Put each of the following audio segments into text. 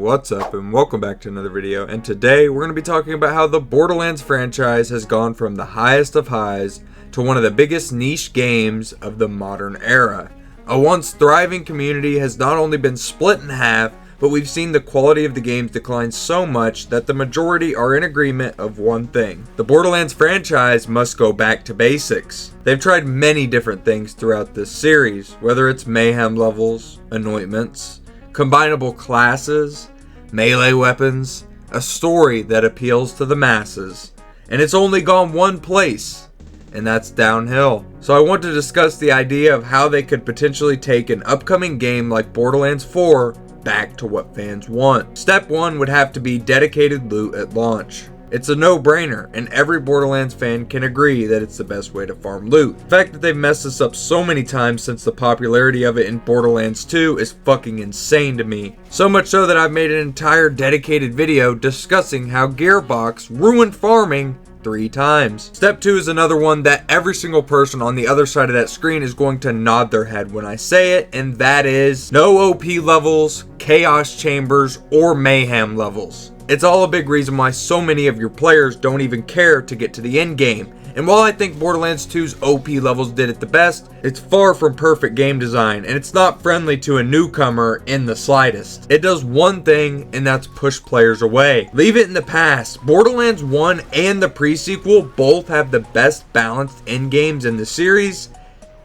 What's up and welcome back to another video, and today we're going to be talking about how the Borderlands franchise has gone from the highest of highs to one of the biggest niche games of the modern era. A once thriving community has not only been split in half, but we've seen the quality of the games decline so much that the majority are in agreement of one thing: the Borderlands franchise must go back to basics. They've tried many different things throughout this series, whether it's mayhem levels, anointments, combinable classes, melee weapons, a story that appeals to the masses, and it's only gone one place, and that's downhill. So I want to discuss the idea of how they could potentially take an upcoming game like Borderlands 4 back to what fans want. Step 1 would have to be dedicated loot at launch. It's a no-brainer, and every Borderlands fan can agree that it's the best way to farm loot. The fact that they've messed this up so many times since the popularity of it in Borderlands 2 is fucking insane to me. So much so that I've made an entire dedicated video discussing how Gearbox ruined farming 3 times. Step 2 is another one that every single person on the other side of that screen is going to nod their head when I say it, and that is no OP levels, chaos chambers, or mayhem levels. It's all a big reason why so many of your players don't even care to get to the end game. And while I think Borderlands 2's OP levels did it the best, it's far from perfect game design, and it's not friendly to a newcomer in the slightest. It does one thing, and that's push players away. Leave it in the past. Borderlands 1 and the pre-sequel both have the best balanced end games in the series,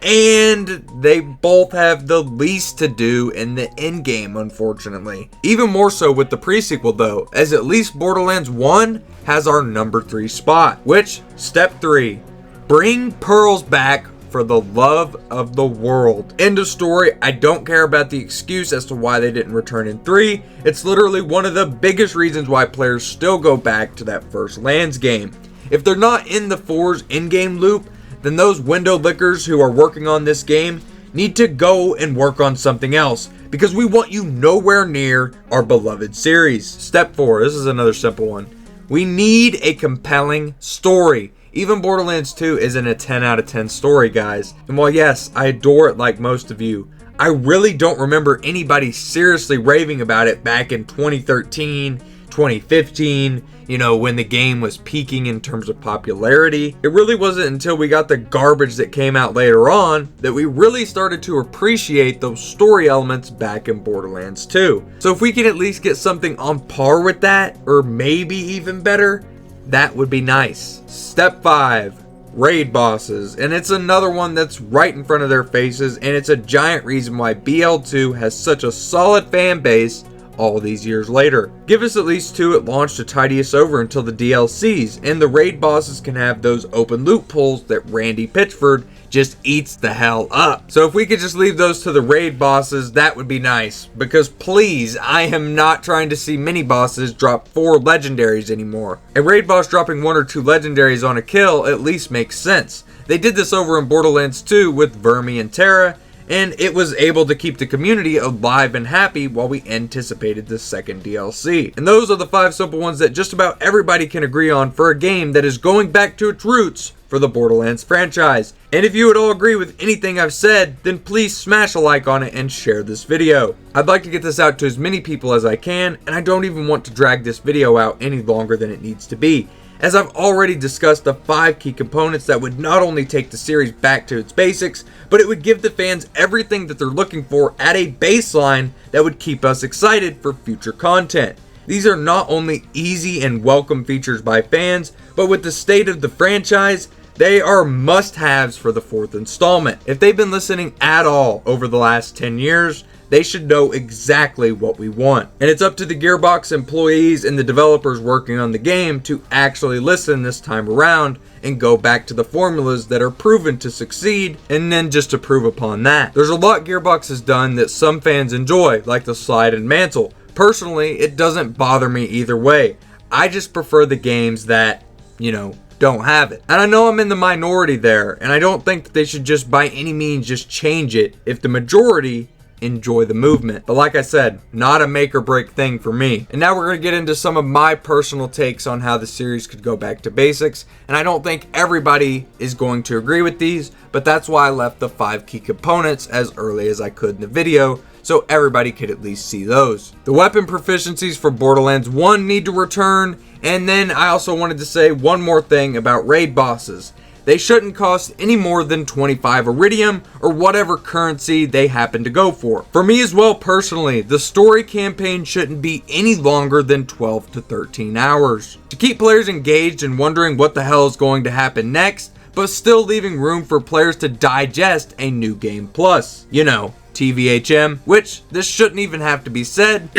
and they both have the least to do in the end game, unfortunately. Even more so with the pre-sequel though, as at least Borderlands 1 has our number 3 spot. Which, step 3, bring Pearls back for the love of the world. End of story. I don't care about the excuse as to why they didn't return in 3. It's literally one of the biggest reasons why players still go back to that first Lands game. If they're not in the 4's in-game loop, then those window lickers who are working on this game need to go and work on something else, because we want you nowhere near our beloved series. Step 4, this is another simple one. We need a compelling story. Even Borderlands 2 isn't a 10 out of 10 story, guys. And while yes, I adore it like most of you, I really don't remember anybody seriously raving about it back in 2013, 2015, when the game was peaking in terms of popularity. It really wasn't until we got the garbage that came out later on that we really started to appreciate those story elements back in Borderlands 2. So if we can at least get something on par with that, or maybe even better, that would be nice. Step 5. Raid bosses, and it's another one that's right in front of their faces, and it's a giant reason why BL2 has such a solid fan base all these years later. Give us at least 2 at launch to tide us over until the DLCs, and the raid bosses can have those open loot pulls that Randy Pitchford just eats the hell up. So if we could just leave those to the raid bosses, that would be nice, because please, I am not trying to see mini bosses drop 4 legendaries anymore. A raid boss dropping 1 or 2 legendaries on a kill at least makes sense. They did this over in Borderlands 2 with Vermi and Terra, and it was able to keep the community alive and happy while we anticipated the second DLC. And those are the 5 simple ones that just about everybody can agree on for a game that is going back to its roots for the Borderlands franchise. And if you would all agree with anything I've said, then please smash a like on it and share this video. I'd like to get this out to as many people as I can, and I don't even want to drag this video out any longer than it needs to be, as I've already discussed the 5 key components that would not only take the series back to its basics, but it would give the fans everything that they're looking for at a baseline that would keep us excited for future content. These are not only easy and welcome features by fans, but with the state of the franchise, they are must-haves for the 4th installment. If they've been listening at all over the last 10 years, they should know exactly what we want. And it's up to the Gearbox employees and the developers working on the game to actually listen this time around and go back to the formulas that are proven to succeed, and then just improve upon that. There's a lot Gearbox has done that some fans enjoy, like the slide and mantle. Personally, it doesn't bother me either way. I just prefer the games that, don't have it. And I know I'm in the minority there, and I don't think that they should just by any means just change it if the majority enjoy the movement. But like I said, not a make or break thing for me. And now we're going to get into some of my personal takes on how the series could go back to basics. And I don't think everybody is going to agree with these, but that's why I left the 5 key components as early as I could in the video, so everybody could at least see those. The weapon proficiencies for Borderlands 1 need to return, and then I also wanted to say one more thing about raid bosses. They shouldn't cost any more than 25 iridium or whatever currency they happen to go for. For me as well personally, the story campaign shouldn't be any longer than 12 to 13 hours. To keep players engaged and wondering what the hell is going to happen next, but still leaving room for players to digest a new game plus. You know, TVHM, which this shouldn't even have to be said,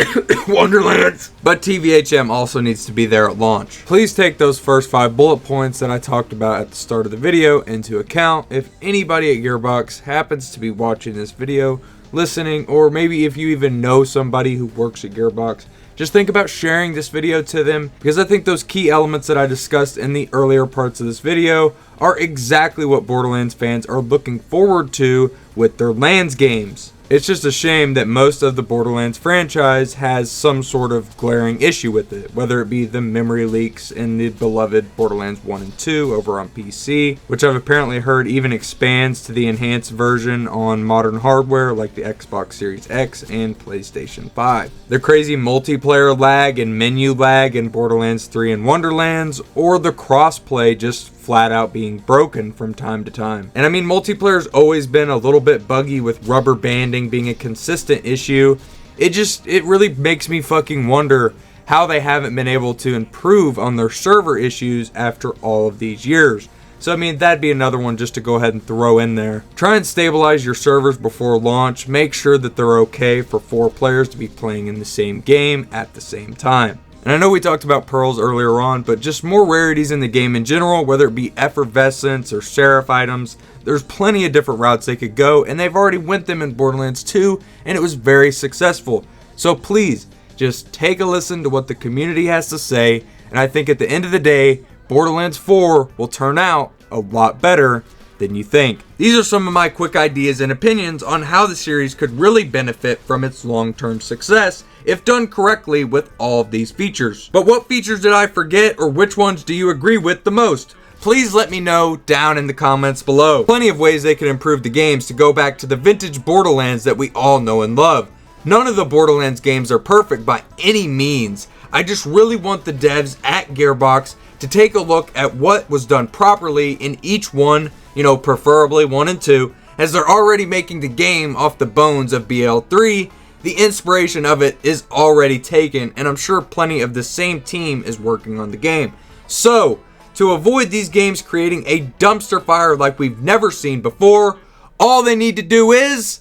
Wonderlands, but TVHM also needs to be there at launch. Please take those first 5 bullet points that I talked about at the start of the video into account. If anybody at Gearbox happens to be watching this video, listening, or maybe if you even know somebody who works at Gearbox, just think about sharing this video to them, because I think those key elements that I discussed in the earlier parts of this video are exactly what Borderlands fans are looking forward to with their Lands games. It's just a shame that most of the Borderlands franchise has some sort of glaring issue with it, whether it be the memory leaks in the beloved Borderlands 1 and 2 over on PC, which I've apparently heard even expands to the enhanced version on modern hardware like the Xbox Series X and PlayStation 5. The crazy multiplayer lag and menu lag in Borderlands 3 and Wonderlands, or the crossplay just flat out being broken from time to time. And I mean, multiplayer's always been a little bit buggy with rubber banding being a consistent issue. It really makes me fucking wonder how they haven't been able to improve on their server issues after all of these years. So I mean, that'd be another one just to go ahead and throw in there. Try and stabilize your servers before launch. Make sure that they're okay for 4 players to be playing in the same game at the same time. And I know we talked about pearls earlier on, but just more rarities in the game in general, whether it be effervescence or sheriff items, there's plenty of different routes they could go, and they've already went them in Borderlands 2, and it was very successful. So please, just take a listen to what the community has to say, and I think at the end of the day, Borderlands 4 will turn out a lot better than you think. These are some of my quick ideas and opinions on how the series could really benefit from its long-term success if done correctly with all of these features. But what features did I forget, or which ones do you agree with the most? Please let me know down in the comments below. Plenty of ways they can improve the games to go back to the vintage Borderlands that we all know and love. None of the Borderlands games are perfect by any means. I just really want the devs at Gearbox to take a look at what was done properly in each one, you know, preferably 1 and 2, as they're already making the game off the bones of BL3. The inspiration of it is already taken, and I'm sure plenty of the same team is working on the game. So, to avoid these games creating a dumpster fire like we've never seen before, all they need to do is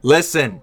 listen.